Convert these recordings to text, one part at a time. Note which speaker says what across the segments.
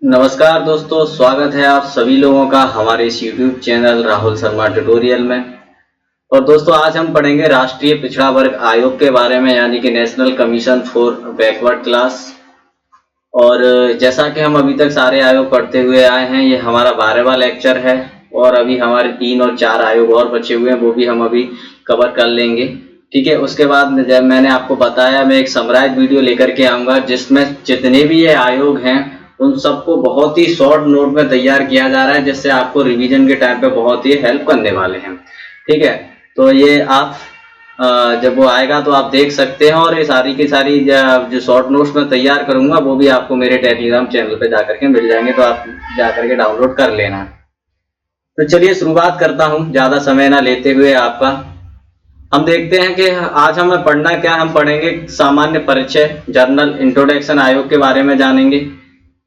Speaker 1: नमस्कार दोस्तों, स्वागत है आप सभी लोगों का हमारे इस YouTube channel Rahul Sharma tutorial में। और दोस्तों आज हम पढ़ेंगे राष्ट्रीय पिछड़ा वर्ग आयोग के बारे में, यानी कि national commission for backward class. और जैसा कि हम अभी तक सारे आयोग पढ़ते हुए आए हैं, ये हमारा 12वां लेक्चर है और अभी हमारे 3 और 4 आयोग और बचे हुए हैं, वो भी हम अभी कवर कर लेंगे। ठीक है, उसके बाद जब मैंने आपको बताया मैं एक समराइज वीडियो लेकर के आऊँगा जिसमें जितने भी ये आयोग हैं उन सबको बहुत ही शॉर्ट नोट में तैयार किया जा रहा है, जिससे आपको रिवीजन के टाइम पे बहुत ही हेल्प करने वाले हैं। ठीक है, तो ये आप जब वो आएगा तो आप देख सकते हैं, और ये सारी की सारी जो शॉर्ट नोट्स में तैयार करूंगा वो भी आपको मेरे टेलीग्राम चैनल पे जाकर के मिल जाएंगे, तो आप जाकर के डाउनलोड कर लेना। तो चलिए शुरुआत करता हूँ ज़्यादा समय ना लेते हुए आपका। हम देखते हैं कि आज हमें पढ़ना क्या। हम पढ़ेंगे सामान्य परिचय, जर्नल इंट्रोडक्शन आयोग के बारे में जानेंगे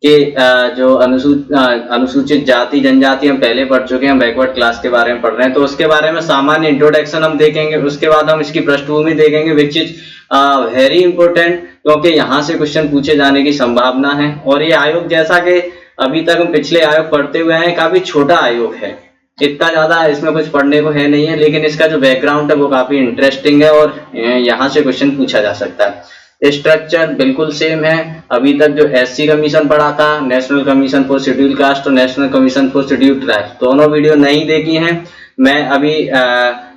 Speaker 1: कि जो अनुसूचित जाति जनजाति हम पहले पढ़ चुके हैं, बैकवर्ड क्लास के बारे में पढ़ रहे हैं, तो उसके बारे में सामान्य इंट्रोडक्शन हम देखेंगे। उसके बाद हम इसकी पृष्ठभूमि देखेंगे, विच इज वेरी इंपॉर्टेंट, क्योंकि यहाँ से क्वेश्चन पूछे जाने की संभावना है। और ये आयोग, जैसा कि अभी तक हम पिछले आयोग पढ़ते हुए हैं, काफी छोटा आयोग है, इतना ज्यादा इसमें कुछ पढ़ने को है नहीं है, लेकिन इसका जो बैकग्राउंड है वो काफी इंटरेस्टिंग है और यहाँ से क्वेश्चन पूछा जा सकता है। स्ट्रक्चर बिल्कुल सेम है। अभी तक जो एससी कमीशन पढ़ा था, national commission for scheduled caste और national commission for scheduled tribes, दोनों वीडियो नहीं देखी हैं। मैं अभी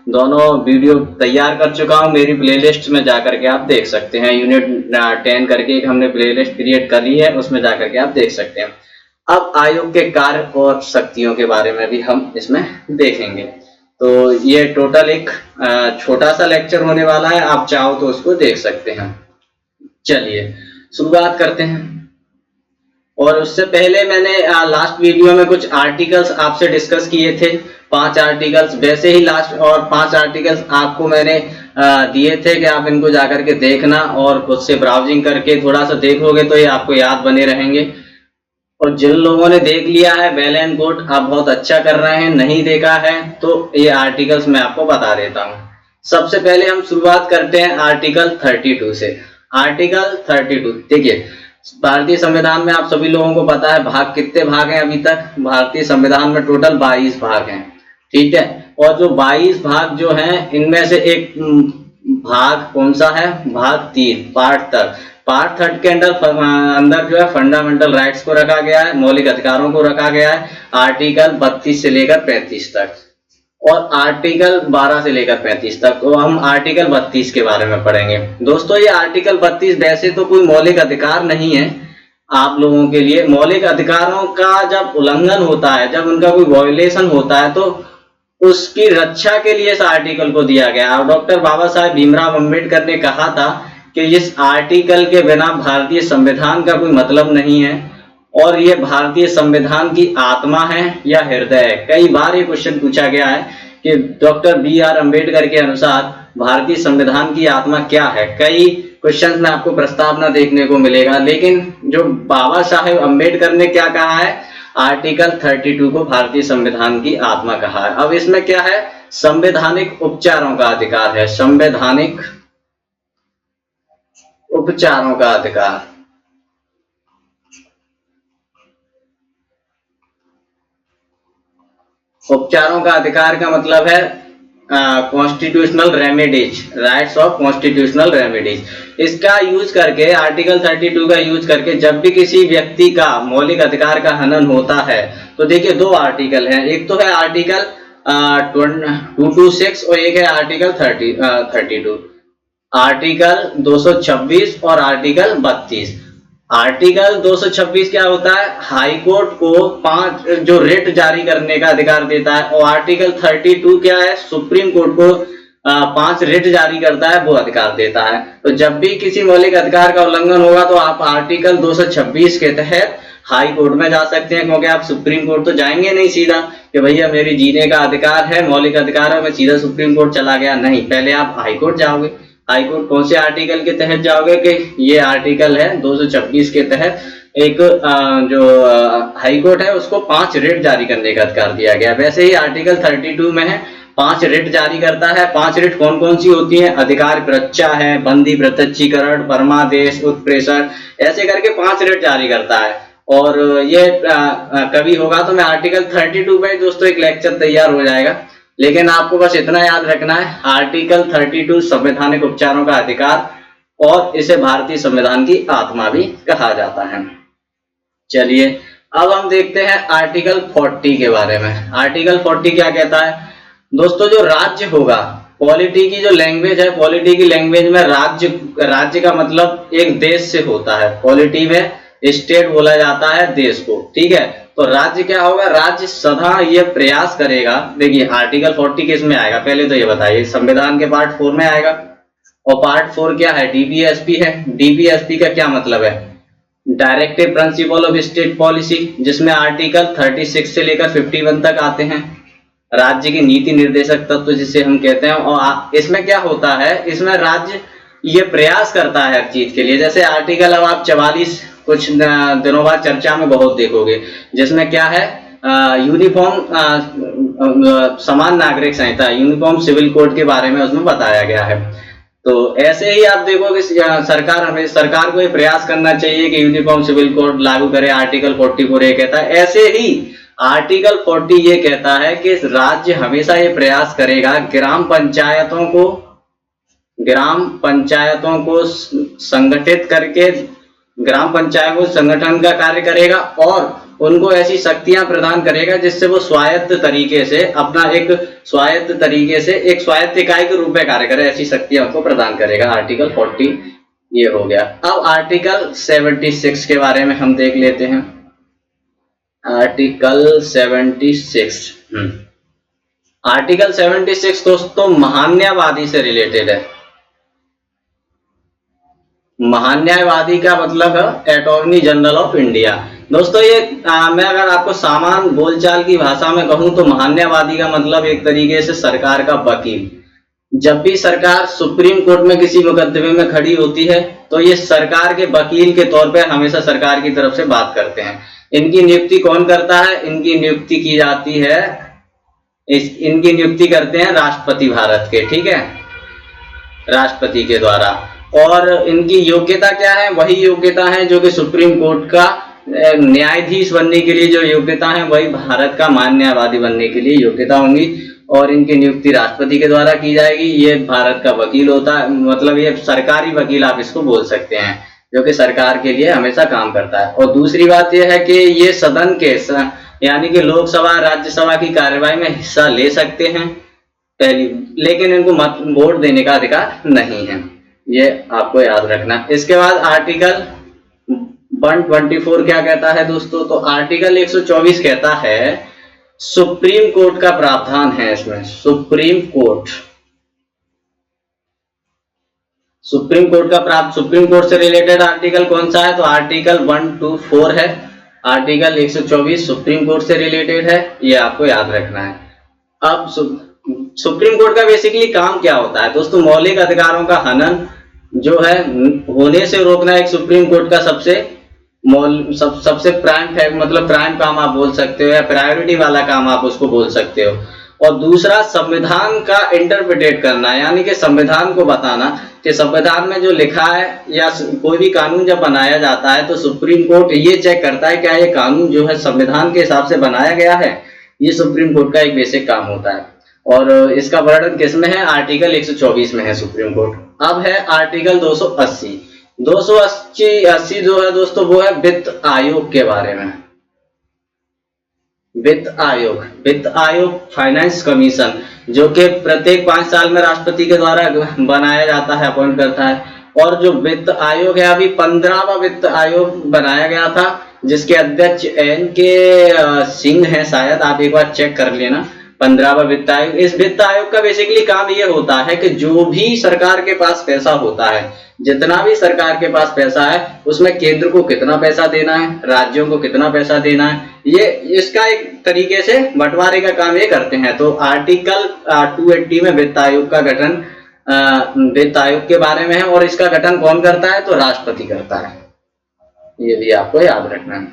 Speaker 1: दोनों वीडियो तैयार कर चुका हूं, मेरी प्लेलिस्ट में जाकर के आप देख सकते हैं। यूनिट 10 करके एक हमने प्लेलिस्ट क्रिएट करी है, उसमें जाकर के आप देख सकते हैं। अब आयोग के कार्य और शक्तियों के बारे में भी हम इसमें देखेंगे। तो ये टोटल एक छोटा सा लेक्चर होने वाला है, आप चाहो तो उसको देख सकते हैं। चलिए शुरुआत करते हैं। और उससे पहले मैंने लास्ट वीडियो में कुछ आर्टिकल्स आपसे डिस्कस किए थे, 5 आर्टिकल्स। वैसे ही लास्ट और 5 आर्टिकल्स आपको मैंने दिए थे कि आप इनको जाकर के देखना और खुद से ब्राउजिंग करके थोड़ा सा देखोगे तो ये आपको याद बने रहेंगे। और जिन लोगों ने देख लिया है वेल एंड गुड, आप बहुत अच्छा कर रहे हैं। नहीं देखा है तो ये आर्टिकल्स मैं आपको बता देता हूँ। सबसे पहले हम शुरुआत करते हैं आर्टिकल 32 से। आर्टिकल 32 देखिए, भारतीय संविधान में आप सभी लोगों को पता है भाग कितने भाग हैं। अभी तक भारतीय संविधान में टोटल 22 भाग हैं। ठीक है, और जो 22 भाग जो हैं, इनमें से एक भाग कौन सा है? भाग 3, पार्ट 3। पार्ट 3 के अंदर जो है फंडामेंटल राइट्स को रखा गया है, मौलिक अधिकारों को रखा गया है, आर्टिकल 32 से लेकर 35 तक, और आर्टिकल 12 से लेकर 35 तक। तो हम आर्टिकल 32 के बारे में पढ़ेंगे। दोस्तों ये आर्टिकल 32 वैसे तो कोई मौलिक अधिकार नहीं है आप लोगों के लिए। मौलिक अधिकारों का जब उल्लंघन होता है, जब उनका कोई वायोलेशन होता है, तो उसकी रक्षा के लिए इस आर्टिकल को दिया गया। और डॉक्टर बाबा साहेब भीमराव अम्बेडकर ने कहा था कि इस आर्टिकल के बिना भारतीय संविधान का कोई मतलब नहीं है, और ये भारतीय संविधान की आत्मा है या हृदय है। कई बार ये क्वेश्चन पूछा गया है कि डॉक्टर BR अम्बेडकर के अनुसार भारतीय संविधान की आत्मा क्या है। कई क्वेश्चन में आपको प्रस्तावना देखने को मिलेगा, लेकिन जो बाबा साहेब अम्बेडकर ने क्या कहा है, आर्टिकल 32 को भारतीय संविधान की आत्मा कहा है। अब इसमें क्या है? संवैधानिक उपचारों का अधिकार है, संवैधानिक उपचारों का अधिकार। उपचारों का अधिकार का मतलब है constitutional remedies, rights of constitutional remedies. इसका यूज करके, आर्टिकल 32 का यूज करके, जब भी किसी व्यक्ति का मौलिक अधिकार का हनन होता है, तो देखिए 2 आर्टिकल हैं। एक तो है आर्टिकल 226 और एक है आर्टिकल 32। आर्टिकल 226 और आर्टिकल 32। आर्टिकल 226 क्या होता है? हाई कोर्ट को 5 जो रिट जारी करने का अधिकार देता है, और आर्टिकल 32 क्या है? सुप्रीम कोर्ट को 5 रिट जारी करता है, वो अधिकार देता है। तो जब भी किसी मौलिक अधिकार का उल्लंघन होगा तो आप आर्टिकल 226 के तहत हाई कोर्ट में जा सकते हैं, क्योंकि आप सुप्रीम कोर्ट तो जाएंगे नहीं सीधा कि भैया मेरी जीने का अधिकार है, मौलिक अधिकार है, मैं सीधा सुप्रीम कोर्ट चला गया। नहीं, पहले आप हाई कोर्ट जाओगे। हाई कोर्ट कौन से आर्टिकल के तहत जाओगे? कि ये आर्टिकल है 226 के तहत एक जो हाई कोर्ट है उसको 5 रिट जारी करने का अधिकार दिया गया। वैसे ही आर्टिकल 32 में है 5 रिट जारी करता है। 5 रिट कौन कौन सी होती हैं? अधिकार प्रत्याचा है, बंदी प्रत्यक्षीकरण, परमादेश, उत्प्रेषण, ऐसे करके 5 रिट जारी करता है। और ये कभी होगा तो मैं आर्टिकल 32 पे दोस्तों एक लेक्चर तैयार हो जाएगा, लेकिन आपको बस इतना याद रखना है, आर्टिकल 32 संवैधानिक उपचारों का अधिकार, और इसे भारतीय संविधान की आत्मा भी कहा जाता है। चलिए अब हम देखते हैं आर्टिकल 40 के बारे में। आर्टिकल 40 क्या कहता है दोस्तों, जो राज्य होगा, पॉलिटी की जो लैंग्वेज है, पॉलिटी की लैंग्वेज में राज्य का मतलब एक देश से होता है, पॉलिटी में स्टेट बोला जाता है देश को, ठीक है। तो राज्य क्या होगा, राज्य सदा ये प्रयास करेगा। देखिए आर्टिकल 40 किस में आएगा, पहले तो ये बताइए, संविधान के पार्ट 4 में आएगा, और पार्ट 4 क्या है, डीपीएसपी है। डीपीएसपी का क्या मतलब है, directive principle of state policy, जिसमें आर्टिकल 36 से लेकर 51 तक आते हैं, राज्य की नीति निर्देशक तत्व जिसे हम कहते हैं। और इसमें क्या होता है, इसमें राज्य ये प्रयास करता है हर चीज के लिए। जैसे आर्टिकल अब आप 44 कुछ दिनों बाद चर्चा में बहुत देखोगे, जिसमें क्या है, यूनिफॉर्म समान नागरिक संहिता, यूनिफॉर्म सिविल कोड के बारे में उसमें बताया गया है। तो ऐसे ही आप देखोगे सरकार को ये प्रयास करना चाहिए कि यूनिफॉर्म सिविल कोड लागू करे, आर्टिकल 44 ये कहता है। ऐसे ही आर्टिकल 40 ये कहता है कि राज्य हमेशा ये प्रयास करेगा ग्राम पंचायतों को संगठित करके, ग्राम पंचायत को संगठन का कार्य करेगा और उनको ऐसी शक्तियां प्रदान करेगा जिससे वो स्वायत्त तरीके से एक स्वायत्त इकाई के रूप में कार्य करे, ऐसी शक्तियां उनको प्रदान करेगा। आर्टिकल 40 ये हो गया। अब आर्टिकल 76 के बारे में हम देख लेते हैं। आर्टिकल 76 आर्टिकल 76 दोस्तों महान्यायवादी से रिलेटेड है। महान्यायवादी का मतलब है अटॉर्नी जनरल ऑफ इंडिया। दोस्तों ये मैं अगर आपको सामान्य बोलचाल की भाषा में कहूं तो महान्यायवादी का मतलब एक तरीके से सरकार का वकील। जब भी सरकार सुप्रीम कोर्ट में किसी मुकदमे में खड़ी होती है तो ये सरकार के वकील के तौर पे हमेशा सरकार की तरफ से बात करते हैं। इनकी नियुक्ति कौन करता है, इनकी नियुक्ति की जाती है, इनकी नियुक्ति करते हैं राष्ट्रपति भारत के, ठीक है, राष्ट्रपति के द्वारा। और इनकी योग्यता क्या है, वही योग्यता है जो कि सुप्रीम कोर्ट का न्यायाधीश बनने के लिए जो योग्यता है वही भारत का मान्यवादी बनने के लिए योग्यता होंगी। और इनकी नियुक्ति राष्ट्रपति के द्वारा की जाएगी। ये भारत का वकील होता है, मतलब ये सरकारी वकील आप इसको बोल सकते हैं, जो कि सरकार के लिए हमेशा काम करता है। और दूसरी बात यह है कि ये सदन के यानी कि लोकसभा राज्यसभा की कार्यवाही में हिस्सा ले सकते हैं पहली, लेकिन इनको वोट देने का अधिकार नहीं है, ये आपको याद रखना। इसके बाद आर्टिकल 124 क्या कहता है दोस्तों, तो आर्टिकल 124 कहता है सुप्रीम कोर्ट का प्रावधान है इसमें। सुप्रीम कोर्ट से रिलेटेड आर्टिकल कौन सा है, तो आर्टिकल 124 है। आर्टिकल 124 सुप्रीम कोर्ट से रिलेटेड है, ये आपको याद रखना है। अब सुप्रीम कोर्ट का बेसिकली काम क्या होता है दोस्तों, मौलिक अधिकारों का हनन जो है होने से रोकना एक सुप्रीम कोर्ट का सबसे प्राइम काम आप बोल सकते हो, या प्रायोरिटी वाला काम आप उसको बोल सकते हो। और दूसरा संविधान का इंटरप्रिटेट करना, यानी कि संविधान को बताना कि संविधान में जो लिखा है या कोई भी कानून जब बनाया जाता है तो सुप्रीम कोर्ट ये चेक करता है क्या ये कानून जो है संविधान के हिसाब से बनाया गया है। ये सुप्रीम कोर्ट का एक बेसिक काम होता है। और इसका वर्णन किसमें है, आर्टिकल 124 में है सुप्रीम कोर्ट। अब है आर्टिकल 280 जो है दोस्तों वो है वित्त आयोग के बारे में। वित्त आयोग फाइनेंस कमीशन, जो कि प्रत्येक 5 साल में राष्ट्रपति के द्वारा बनाया जाता है, अपॉइंट करता है। और जो वित्त आयोग है अभी 15वां वित्त आयोग बनाया गया था, जिसके अध्यक्ष NK सिंह है, शायद आप एक बार चेक कर लेना। 15वां वित्त आयोग। इस वित्त आयोग का बेसिकली काम ये होता है कि जो भी सरकार के पास पैसा होता है, जितना भी सरकार के पास पैसा है उसमें केंद्र को कितना पैसा देना है, राज्यों को कितना पैसा देना है, ये इसका एक तरीके से बंटवारे का काम ये करते हैं। तो आर्टिकल 280 में वित्त आयोग का गठन वित्त आयोग के बारे में है। और इसका गठन कौन करता है, तो राष्ट्रपति करता है। ये भी आपको याद रखना है।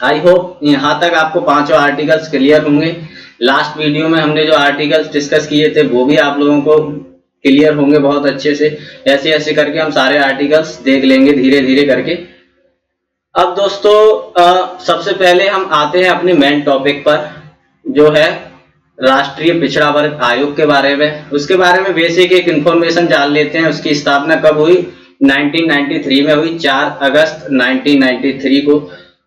Speaker 1: आई होप यहाँ तक आपको 5 आर्टिकल्स क्लियर होंगे। लास्ट वीडियो में हमने जो आर्टिकल्स डिस्कस किए थे वो भी आप लोगों को क्लियर होंगे बहुत अच्छे से। ऐसे ऐसे करके हम सारे आर्टिकल्स देख लेंगे धीरे धीरे करके। अब दोस्तों सबसे पहले हम आते हैं अपने मेन टॉपिक पर, जो है राष्ट्रीय पिछड़ा वर्ग आयोग के बारे में। उसके बारे में बेसिक एक इंफॉर्मेशन जान लेते हैं। उसकी स्थापना कब हुई? 1993 में हुई, 4 अगस्त 1993 को।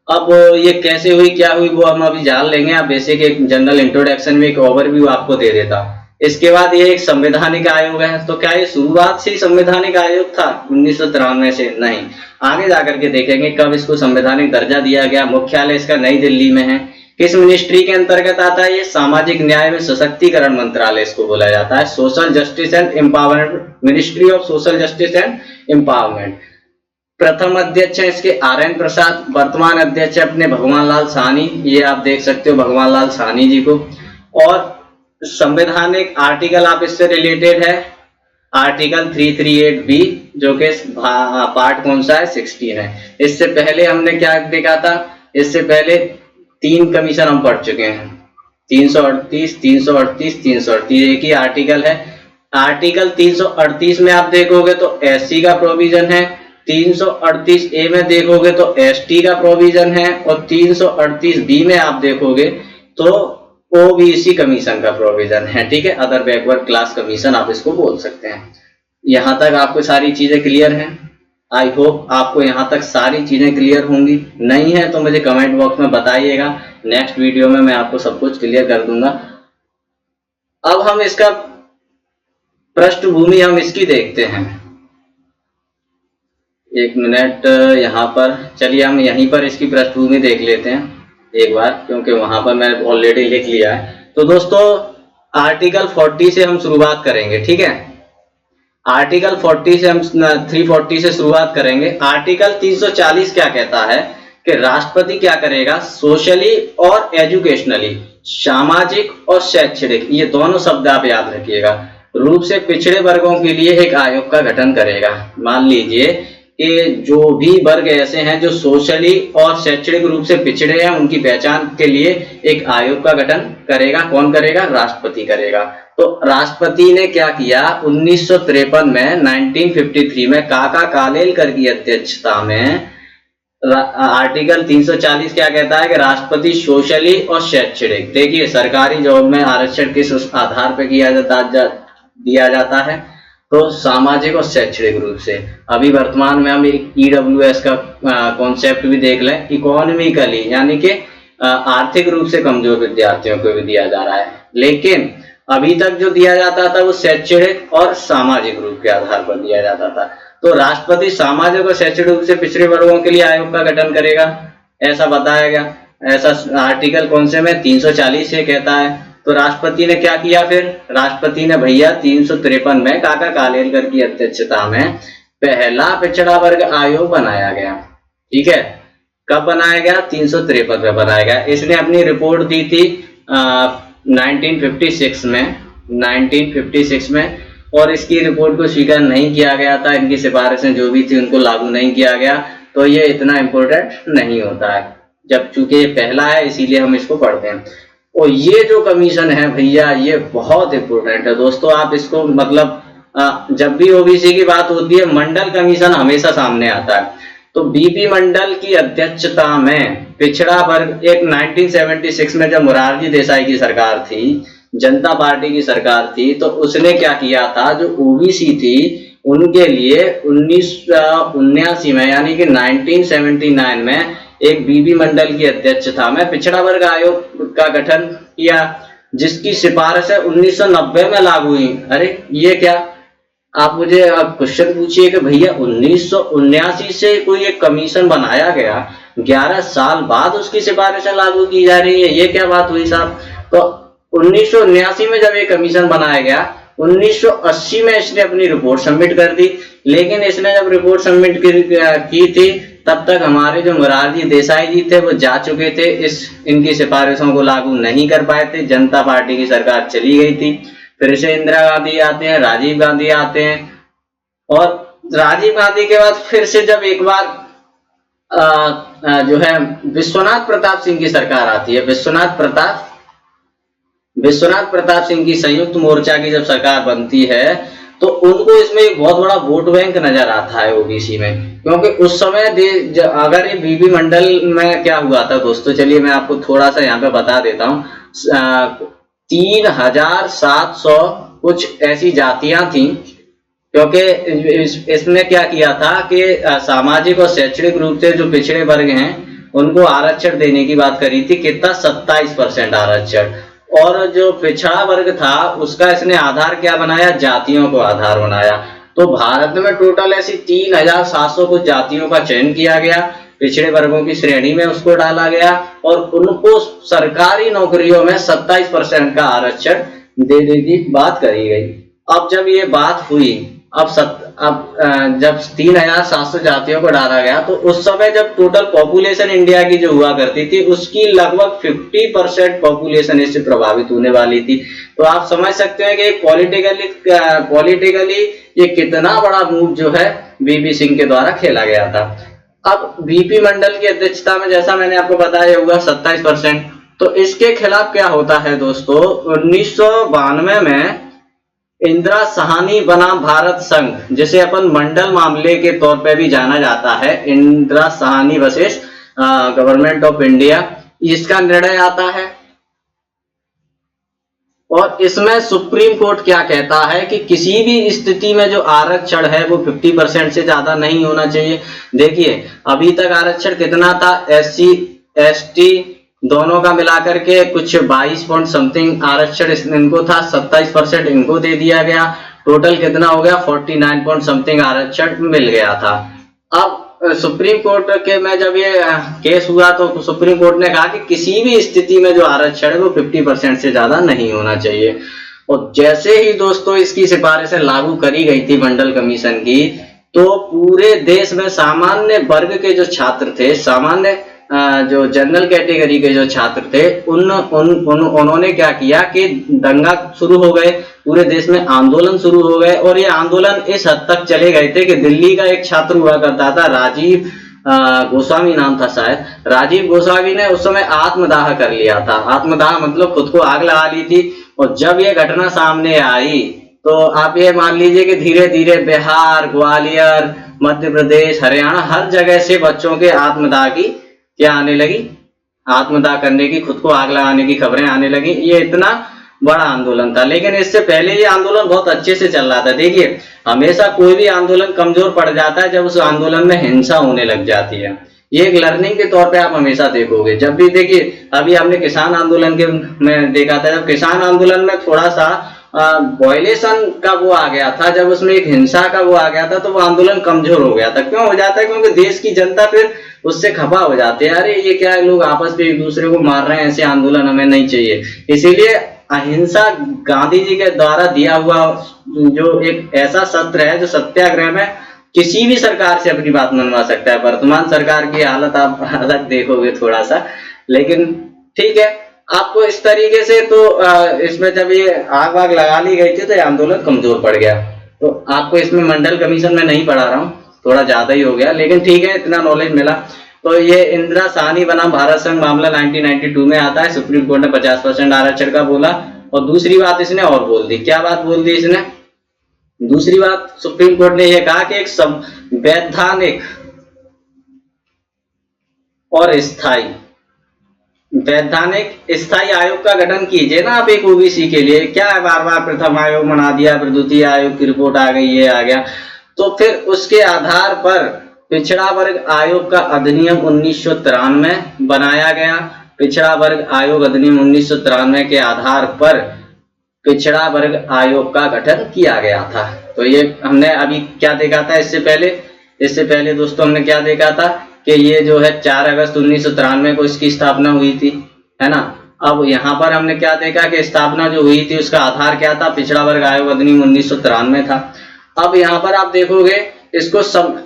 Speaker 1: अब ये कैसे हुई, क्या हुई, वो हम अभी जान लेंगे। आप बेसिक एक जनरल इंट्रोडक्शन में एक ओवरव्यू आपको दे देता हूं। इसके बाद ये एक संवैधानिक आयोग है। तो क्या ये शुरुआत से ही संवैधानिक आयोग था 1993 से? नहीं, आगे जाकर के देखेंगे कब इसको संवैधानिक दर्जा दिया गया। मुख्यालय इसका नई दिल्ली में है। किस मिनिस्ट्री के अंतर्गत आता है? ये सामाजिक न्याय व सशक्तिकरण मंत्रालय इसको बोला जाता है। Social justice and empowerment, ministry of social justice and empowerment. प्रथम अध्यक्ष है इसके RN प्रसाद। वर्तमान अध्यक्ष है अपने भगवान लाल साहनी, ये आप देख सकते हो भगवान लाल साहनी जी को। और संवैधानिक आर्टिकल आप इससे रिलेटेड है आर्टिकल 338B, जो कि पार्ट कौन सा है? 16 है। इससे पहले हमने क्या देखा था? इससे पहले 3 कमीशन हम पढ़ चुके हैं, 338, 338, 338, एक ही आर्टिकल है। आर्टिकल 338 में आप देखोगे तो SC का प्रोविजन है, 338A में देखोगे तो ST का प्रोविजन है, और 338B में आप देखोगे तो OBC कमीशन का प्रोविजन है। ठीक है, अदर बैकवर्ड क्लास कमीशन आप इसको बोल सकते हैं। यहां तक आपको सारी चीजें क्लियर हैं? आई होप आपको यहां तक सारी चीजें क्लियर होंगी। नहीं है तो मुझे कमेंट बॉक्स में बताइएगा, नेक्स्ट वीडियो में मैं आपको सब कुछ क्लियर कर दूंगा। अब हम इसका पृष्ठभूमि हम इसकी देखते हैं। एक मिनट, यहाँ पर चलिए हम यहीं पर इसकी पृष्ठभूमि देख लेते हैं एक बार, क्योंकि वहां पर मैंने ऑलरेडी लिख लिया है। तो दोस्तों आर्टिकल 40 से हम शुरुआत करेंगे। ठीक है, आर्टिकल 40 से हम 340 से शुरुआत करेंगे। आर्टिकल 340 क्या कहता है कि राष्ट्रपति क्या करेगा? सोशली और एजुकेशनली, सामाजिक और शैक्षणिक, ये दोनों शब्द आप याद रखिएगा, रूप से पिछड़े वर्गों के लिए एक आयोग का गठन करेगा। मान लीजिए कि जो भी वर्ग ऐसे हैं जो सोशली और शैक्षणिक रूप से पिछड़े हैं, उनकी पहचान के लिए एक आयोग का गठन करेगा। कौन करेगा? राष्ट्रपति करेगा। तो राष्ट्रपति ने क्या किया? 1953 में, 1953 में काका कालेलकर की अध्यक्षता में आर्टिकल 340 क्या कहता है कि राष्ट्रपति सोशली और शैक्षणिक, देखिए सरकारी जॉब में आरक्षण किस आधार पर दिया जाता है? तो सामाजिक और शैक्षणिक रूप से। अभी वर्तमान में हम एक EWS का कॉन्सेप्ट भी देख लें, इकोनॉमिकली, यानी कि आर्थिक रूप से कमजोर विद्यार्थियों को भी दिया जा रहा है। लेकिन अभी तक जो दिया जाता था वो शैक्षणिक और सामाजिक रूप के आधार पर दिया जाता था। तो राष्ट्रपति सामाजिक और शैक्षणिक रूप से पिछड़े वर्गों के लिए आयोग का गठन करेगा, ऐसा बताया गया। ऐसा आर्टिकल कौन से में? 340 से कहता है। तो राष्ट्रपति ने क्या किया फिर? राष्ट्रपति ने भैया 353 में काका कालेलकर की अध्यक्षता में पहला पिछड़ा वर्ग आयोग बनाया गया। ठीक है, कब बनाया गया? 353 में बनाया गया। इसने अपनी रिपोर्ट दी थी 1956 में, 1956 में, और इसकी रिपोर्ट को स्वीकार नहीं किया गया था। इनकी सिफारिशें जो भी थी उनको लागू नहीं किया गया। तो ये इतना इम्पोर्टेंट नहीं होता है, जब चूंकि ये पहला है इसीलिए हम इसको पढ़ते हैं। और ये जो कमीशन है भैया, ये बहुत इंपॉर्टेंट है दोस्तों। आप इसको मतलब जब भी ओबीसी की बात होती है, मंडल कमीशन हमेशा सामने आता है। तो बीपी मंडल की अध्यक्षता में पिछड़ा वर्ग, एक 1976 में जब मोरारजी देसाई की सरकार थी, जनता पार्टी की सरकार थी, तो उसने क्या किया था? जो ओबीसी थी उनके लिए 1979 में, यानी कि 1979 में एक बीबी मंडल की अध्यक्षता में पिछड़ा वर्ग आयोग का गठन किया, जिसकी सिफारिश है 1990 में लागू हुई। अरे ये क्या, आप मुझे क्वेश्चन पूछिए कि भैया 1979 से कोई एक कमीशन बनाया गया, 11 साल बाद उसकी सिफारिशें लागू की जा रही है, ये क्या बात हुई साहब? तो 1979 में जब ये कमीशन बनाया गया, 1980 में इसने अपनी रिपोर्ट सबमिट कर दी। लेकिन इसने जब रिपोर्ट सबमिट की थी, तब तक हमारे जो मोरारजी देसाई जी थे वो जा चुके थे, इनकी सिफारिशों को लागू नहीं कर पाए थे। जनता पार्टी की सरकार चली गई थी। फिर से इंदिरा गांधी आते हैं, राजीव गांधी आते हैं, और राजीव गांधी के बाद फिर से जब एक बार जो है विश्वनाथ प्रताप सिंह की सरकार आती है, विश्वनाथ प्रताप सिंह की संयुक्त मोर्चा की जब सरकार बनती है, तो उनको इसमें एक बहुत बड़ा वोट बैंक नजर आता है ओबीसी में, क्योंकि उस समय अगर ये बीबी मंडल में क्या हुआ था दोस्तों, चलिए मैं आपको थोड़ा सा यहाँ पे बता देता हूँ। 3700 कुछ ऐसी जातियां थी, क्योंकि इसने क्या किया था कि सामाजिक और शैक्षणिक रूप से जो पिछड़े वर्ग हैं उनको आरक्षण देने की बात करी थी। कितना? 27% आरक्षण। और जो पिछड़ा वर्ग था उसका इसने आधार क्या बनाया? जातियों को आधार बनाया। तो भारत में टोटल ऐसी 3700 कुछ जातियों का चयन किया गया, पिछड़े वर्गों की श्रेणी में उसको डाला गया और उनको सरकारी नौकरियों में 27% का आरक्षण देने की बात करी गई। अब जब ये बात हुई, जब 3700 जातियों को डाला गया, तो उस समय जब टोटल पॉपुलेशन इंडिया की जो हुआ करती थी उसकी लगभग 50% पॉपुलेशन इससे प्रभावित होने वाली थी। तो आप समझ सकते हैं कि पॉलिटिकली ये कितना बड़ा मूव जो है वीपी सिंह के द्वारा खेला गया था। अब वीपी मंडल की अध्यक्षता में, जैसा मैंने आपको बताया, हुआ 27%। तो इसके खिलाफ क्या होता है दोस्तों, 1992 में इंदिरा साहनी बनाम भारत संघ, जिसे अपन मंडल मामले के तौर पे भी जाना जाता है, Indira Sahni versus government of India, इसका निर्णय आता है। और इसमें सुप्रीम कोर्ट क्या कहता है कि किसी भी स्थिति में जो आरक्षण है वो 50% से ज्यादा नहीं होना चाहिए। देखिए अभी तक आरक्षण कितना था, SC ST दोनों का मिलाकर के कुछ 22 पॉइंट समथिंग आरक्षण इनको था, 27% इनको दे दिया गया, टोटल कितना हो गया? 49 पॉइंट समथिंग आरक्षण मिल गया था। अब सुप्रीम कोर्ट के में जब ये केस हुआ तो सुप्रीम कोर्ट ने कहा कि किसी भी स्थिति में जो आरक्षण है वो 50% से ज्यादा नहीं होना चाहिए। और जैसे ही दोस्तों इसकी सिफारिशें लागू करी गई थी मंडल कमीशन की, तो पूरे देश में सामान्य वर्ग के जो छात्र थे, सामान्य जो जनरल कैटेगरी के जो छात्र थे, उन्होंने क्या किया कि दंगा शुरू हो गए, पूरे देश में आंदोलन शुरू हो गए। और ये आंदोलन इस हद तक चले गए थे कि दिल्ली का एक छात्र हुआ करता था, राजीव गोस्वामी नाम था शायद, राजीव गोस्वामी ने उस समय आत्मदाह कर लिया था। आत्मदाह मतलब खुद को आग लगा ली थी। और जब ये घटना सामने आई तो आप ये मान लीजिए कि धीरे धीरे बिहार, ग्वालियर, मध्य प्रदेश, हरियाणा, हर जगह से बच्चों के आत्मदाह की क्या आने लगी, आत्मदाह करने की, खुद को आग लगाने की खबरें आने लगी। ये इतना बड़ा आंदोलन था। लेकिन इससे पहले ये आंदोलन बहुत अच्छे से चल रहा था। देखिए हमेशा कोई भी आंदोलन कमजोर पड़ जाता है जब उस आंदोलन में हिंसा होने लग जाती है। ये एक लर्निंग के तौर पे आप हमेशा देखोगे। जब भी देखिए अभी हमने किसान आंदोलन के में देखा था, जब किसान आंदोलन में थोड़ा सा वायलेशन का वो आ गया था, जब उसमें एक हिंसा का वो आ गया था, तो वो आंदोलन कमजोर हो गया था। क्यों हो जाता है? क्योंकि देश की जनता फिर उससे खफा हो जाते हैं, अरे ये क्या है, लोग आपस में एक दूसरे को मार रहे हैं, ऐसे आंदोलन हमें नहीं चाहिए। इसीलिए अहिंसा गांधी जी के द्वारा दिया हुआ जो एक ऐसा सत्र है जो सत्याग्रह में किसी भी सरकार से अपनी बात मनवा सकता है। वर्तमान सरकार की हालत आप अलग देखोगे थोड़ा सा, लेकिन ठीक है, आपको इस तरीके से तो इसमें जब ये आग वाग लगा ली गई थी तो ये आंदोलन कमजोर पड़ गया। तो आपको इसमें मंडल कमीशन में नहीं पढ़ा रहा हूँ, थोड़ा ज्यादा ही हो गया, लेकिन ठीक है, इतना नॉलेज मिला। तो ये इंदिरा साहनी बनाम भारत संघ मामला 1992 में आता है। सुप्रीम कोर्ट ने 50% आरक्षण का बोला। और दूसरी बात इसने और बोल दी। क्या बात बोल दी इसने? दूसरी बात सुप्रीम कोर्ट ने यह कहा कि एक वैधानिक और स्थायी आयोग का गठन कीजिए ना आप एक ओबीसी के लिए। क्या है, बार बार प्रथम आयोग बना दिया, फिर द्वितीय आयोग की रिपोर्ट आ गई, ये आ गया। तो फिर उसके आधार पर पिछड़ा वर्ग आयोग का अधिनियम 1993 बनाया गया। पिछड़ा वर्ग आयोग अधिनियम 1993 के आधार पर पिछड़ा वर्ग आयोग का गठन किया गया था। तो ये हमने अभी क्या देखा था इससे पहले दोस्तों, हमने क्या देखा था कि ये जो है 4 अगस्त 1993 को इसकी स्थापना हुई थी, है ना। अब यहाँ पर हमने क्या देखा कि स्थापना जो हुई थी उसका आधार क्या था? पिछड़ा वर्ग आयोग अधिनियम 1993 था। अब यहाँ पर आप देखोगे इसको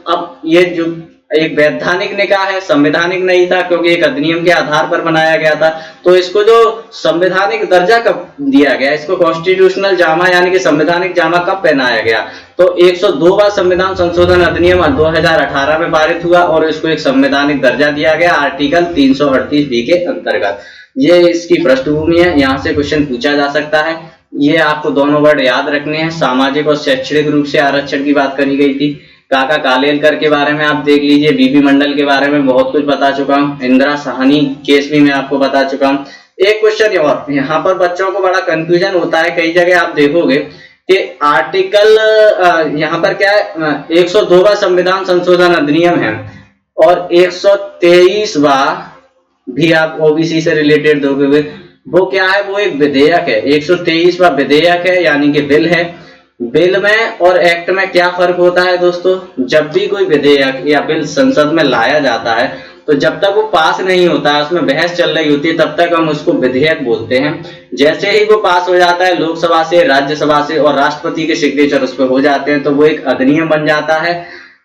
Speaker 1: अब ये जो एक वैधानिक निकाय है, संवैधानिक नहीं था, क्योंकि एक अधिनियम के आधार पर बनाया गया था। तो इसको जो संवैधानिक दर्जा कब दिया गया, इसको कॉन्स्टिट्यूशनल जामा यानी कि संवैधानिक जामा कब पहनाया गया? तो 102वां संविधान संशोधन अधिनियम 2018 में पारित हुआ और इसको एक संवैधानिक दर्जा दिया गया आर्टिकल 338B के अंतर्गत। ये इसकी पृष्ठभूमि है, यहाँ से क्वेश्चन पूछा जा सकता है। ये आपको दोनों वर्ड याद रखने हैं। सामाजिक और शैक्षणिक रूप से आरक्षण की बात करी गई थी। काका कालेलकर के बारे में आप देख लीजिए, बीबी मंडल के बारे में बहुत कुछ बता चुका हूँ, इंदिरा साहनी केस भी मैं आपको बता चुका हूँ। एक क्वेश्चन और यहाँ पर बच्चों को बड़ा कंफ्यूजन होता है, कई जगह आप देखोगे कि आर्टिकल यहाँ पर क्या है, 102वां संविधान संशोधन अधिनियम है और 123वां भी आप ओबीसी से रिलेटेड दोगे। वो क्या है, वो एक विधेयक है, 123वां विधेयक है, यानी कि बिल है। बिल में और एक्ट में क्या फर्क होता है दोस्तों? जब भी कोई विधेयक या बिल संसद में लाया जाता है तो जब तक वो पास नहीं होता है, उसमें बहस चल रही होती है, तब तक हम उसको विधेयक बोलते हैं। जैसे ही वो पास हो जाता है लोकसभा से, राज्यसभा से और राष्ट्रपति के सिग्नेचर उस पर हो जाते हैं तो वो एक अधिनियम बन जाता है।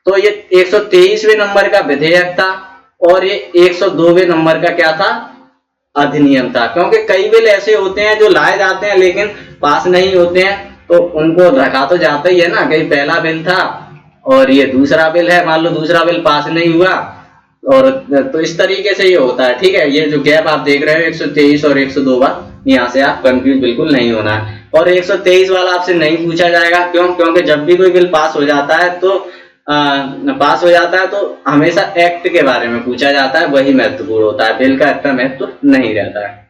Speaker 1: तो ये 123वें नंबर का विधेयक था और ये 102वें नंबर का क्या था? अधिनियम था। क्योंकि कई बिल ऐसे होते हैं जो लाए जाते हैं लेकिन पास नहीं होते हैं, तो उनको रखा तो जाता ही है ना, कहीं पहला बिल था और ये दूसरा बिल है, मान लो दूसरा बिल पास नहीं हुआ, और तो इस तरीके से ये होता है। ठीक है, ये जो गैप आप देख रहे हो 123 और 102वां, यहाँ से आप कंफ्यूज बिल्कुल नहीं होना है। और 123 वाला आपसे नहीं पूछा जाएगा, क्यों? क्योंकि जब भी कोई बिल पास हो जाता है तो हमेशा एक्ट के बारे में पूछा जाता है, वही महत्वपूर्ण होता है, बिल का इतना महत्व नहीं रहता है।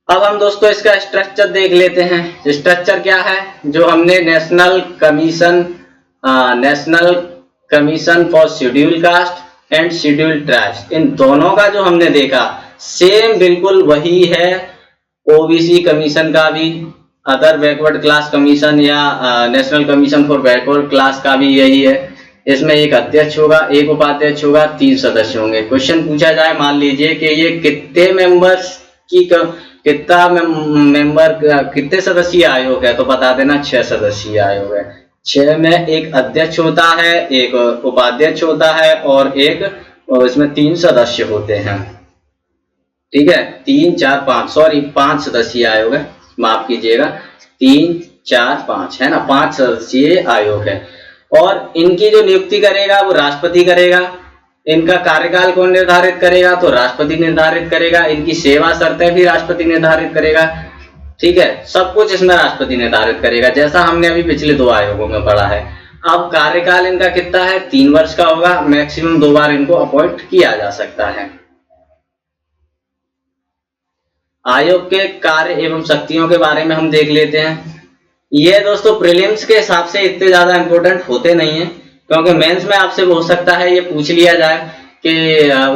Speaker 1: अब हम दोस्तों इसका स्ट्रक्चर देख लेते हैं। स्ट्रक्चर क्या है? जो हमने national commission for scheduled caste and scheduled tribes, इन दोनों का जो हमने देखा सेम बिल्कुल वही है ओबीसी कमीशन का भी, अदर बैकवर्ड क्लास कमीशन या national commission for backward class का भी यही है। इसमें एक अध्यक्ष होगा, एक उपाध्यक्ष होगा, 3 सदस्य होंगे। क्वेश्चन पूछा जाए, मान लीजिए कि ये कितने मेंबर्स की कितने सदस्यीय आयोग है, तो बता देना 6 सदस्यीय आयोग है। 6 में एक अध्यक्ष होता है, एक उपाध्यक्ष होता है और इसमें 3 सदस्य होते हैं। ठीक है, 3 4 5 सॉरी 5 सदस्यीय आयोग है, माफ कीजिएगा, 3 4 5 है ना, 5 सदस्यीय आयोग है। और इनकी जो नियुक्ति करेगा वो राष्ट्रपति करेगा। इनका कार्यकाल कौन निर्धारित करेगा? तो राष्ट्रपति निर्धारित करेगा। इनकी सेवा शर्तें भी राष्ट्रपति निर्धारित करेगा। ठीक है, सब कुछ इसमें राष्ट्रपति निर्धारित करेगा, जैसा हमने अभी पिछले 2 आयोगों में पढ़ा है। अब कार्यकाल इनका कितना है? 3 वर्ष का होगा, मैक्सिमम 2 बार इनको अपॉइंट किया जा सकता है। आयोग के कार्य एवं शक्तियों के बारे में हम देख लेते हैं। ये दोस्तों प्रीलिम्स के हिसाब से इतने ज्यादा इंपॉर्टेंट होते नहीं है, क्योंकि मेंस में आपसे हो सकता है ये पूछ लिया जाए कि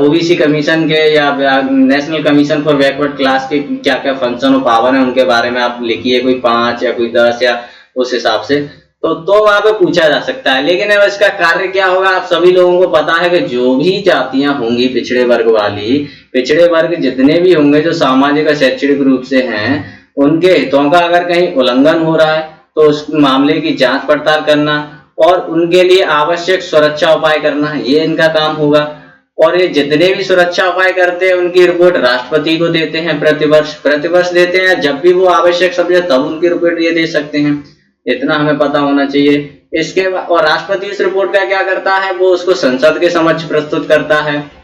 Speaker 1: ओबीसी कमीशन के या national commission for backward class के क्या क्या फंक्शन और पावर है, उनके बारे में आप लिखिए, कोई 5 या कोई 10 या उस हिसाब से, तो वहां पे पूछा जा सकता है। लेकिन अब इसका कार्य क्या होगा, आप सभी लोगों को पता है कि जो भी जातियां होंगी पिछड़े वर्ग वाली, पिछड़े वर्ग जितने भी होंगे जो सामाजिक और शैक्षणिक रूप से हैं, उनके हितों का अगर कहीं उल्लंघन हो रहा है तो उस मामले की जांच पड़ताल करना और उनके लिए आवश्यक सुरक्षा उपाय करना, ये इनका काम होगा। और ये जितने भी सुरक्षा उपाय करते हैं उनकी रिपोर्ट राष्ट्रपति को देते हैं, प्रतिवर्ष देते हैं। जब भी वो आवश्यक समझे तब उनकी रिपोर्ट ये दे सकते हैं, इतना हमें पता होना चाहिए। इसके और राष्ट्रपति इस रिपोर्ट का क्या करता है, वो उसको संसद के समक्ष प्रस्तुत करता है।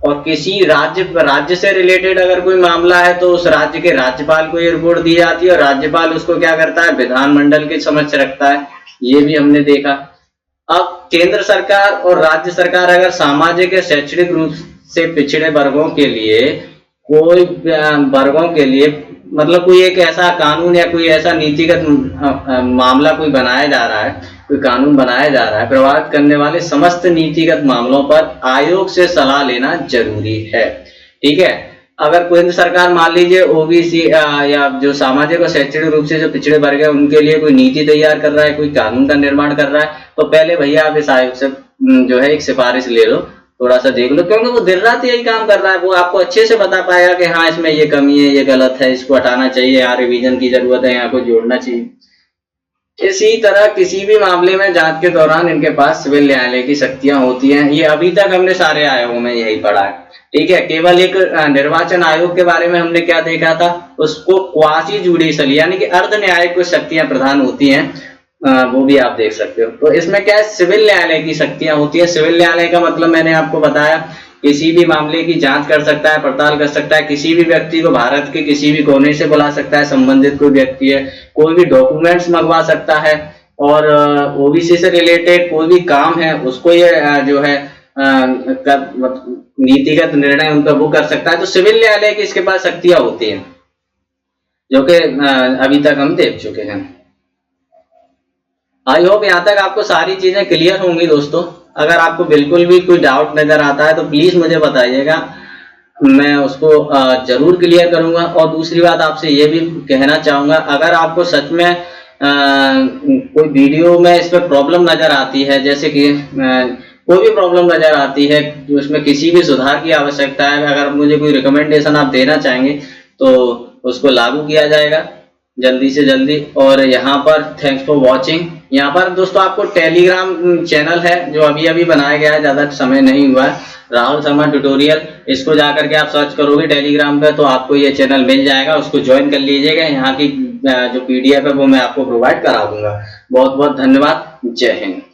Speaker 1: और किसी राज्य से रिलेटेड अगर कोई मामला है तो उस राज्य के राज्यपाल को ये रिपोर्ट दी जाती है और राज्यपाल उसको क्या करता है, विधानमंडल के समक्ष रखता है। ये भी हमने देखा। अब केंद्र सरकार और राज्य सरकार अगर सामाजिक या शैक्षणिक रूप से पिछड़े वर्गों के लिए मतलब कोई एक ऐसा कानून या कोई ऐसा नीतिगत मामला कोई बनाया जा रहा है, कोई कानून बनाया जा रहा है, प्रभावित करने वाले समस्त नीतिगत मामलों पर आयोग से सलाह लेना जरूरी है। ठीक है, अगर केंद्र सरकार मान लीजिए ओबीसी या जो सामाजिक और शैक्षणिक रूप से जो पिछड़े वर्ग है उनके लिए कोई नीति तैयार कर रहा है, कोई कानून का निर्माण कर रहा है, तो पहले भैया आप इस आयोग से जो है एक सिफारिश ले लो, थोड़ा सा देख लो, क्योंकि वो दिन रात यही काम कर रहा है। वो आपको अच्छे से बता पाएगा कि हाँ इसमें ये कमी है, ये गलत है, इसको हटाना चाहिए, यहाँ रिवीजन की जरूरत है, यहाँ को जोड़ना चाहिए। इसी तरह किसी भी मामले में जांच के दौरान इनके पास सिविल न्यायालय की शक्तियां होती हैं। ये अभी तक हमने सारे आयोगों में यही पढ़ा है। ठीक है, केवल एक निर्वाचन आयोग के बारे में हमने क्या देखा था, उसको क्वासी जुडिशल यानी कि अर्ध न्यायिक कुछ शक्तियां प्रदान होती हैं, वो भी आप देख सकते हो। तो इसमें क्या है, सिविल न्यायालय की शक्तियां होती है। सिविल न्यायालय का मतलब मैंने आपको बताया किसी भी मामले की जांच कर सकता है, पड़ताल कर सकता है, किसी भी व्यक्ति को भारत के किसी भी कोने से बुला सकता है, संबंधित कोई व्यक्ति है, कोई भी डॉक्यूमेंट्स मंगवा सकता है, और ओबीसी से रिलेटेड कोई भी काम है उसको ये जो है नीतिगत निर्णय उनका वो कर सकता है। तो सिविल न्यायालय की इसके पास शक्तियां होती हैं, जो कि अभी तक हम देख चुके हैं। आई होप यहाँ तक आपको सारी चीजें क्लियर होंगी दोस्तों। अगर आपको बिल्कुल भी कोई डाउट नजर आता है तो प्लीज मुझे बताइएगा, मैं उसको जरूर क्लियर करूंगा। और दूसरी बात आपसे ये भी कहना चाहूंगा, अगर आपको सच में कोई वीडियो में इस पर प्रॉब्लम नजर आती है, जैसे कि कोई भी प्रॉब्लम नजर आती है तो उसमें किसी भी सुधार की आवश्यकता है, अगर मुझे कोई रिकमेंडेशन आप देना चाहेंगे तो उसको लागू किया जाएगा जल्दी से जल्दी। और यहाँ पर थैंक्स फॉर वॉचिंग। यहाँ पर दोस्तों आपको टेलीग्राम चैनल है जो अभी अभी बनाया गया है, ज़्यादा समय नहीं हुआ है, राहुल शर्मा ट्यूटोरियल। इसको जाकर के आप सर्च करोगे टेलीग्राम पे तो आपको ये चैनल मिल जाएगा, उसको ज्वाइन कर लीजिएगा। यहाँ की जो PDF है वो मैं आपको प्रोवाइड करा दूंगा। बहुत बहुत धन्यवाद। जय हिंद।